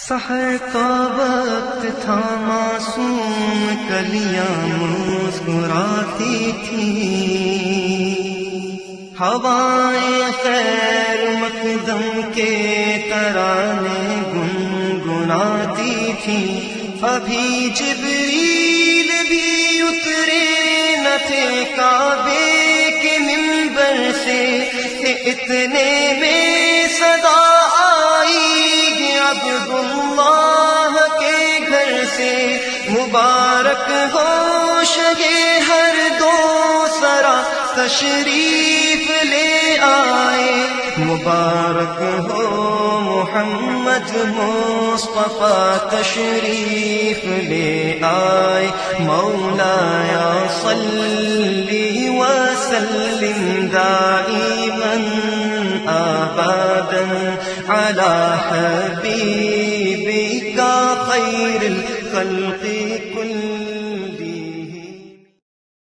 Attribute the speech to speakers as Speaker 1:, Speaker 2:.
Speaker 1: سحر کا وقت تھا، معصوم کلیاں مسکراتی تھیں، ہوائیں خیر مقدم کے ترانے گنگناتی تھیں۔ ابھی جبریل بھی اترے نہ تھے کعبے کے منبر سے کہ اتنے میں صدا آئی عبداللہ کے گھر سے۔ مبارک ہو شگے ہر دو سرا تشریف لے آئے، مبارک ہو محمد مصطفیٰ تشریف لے آئے۔ مولایا صلی وسلم دائما ابدا علی حبیبک خیر الخلق کلهم۔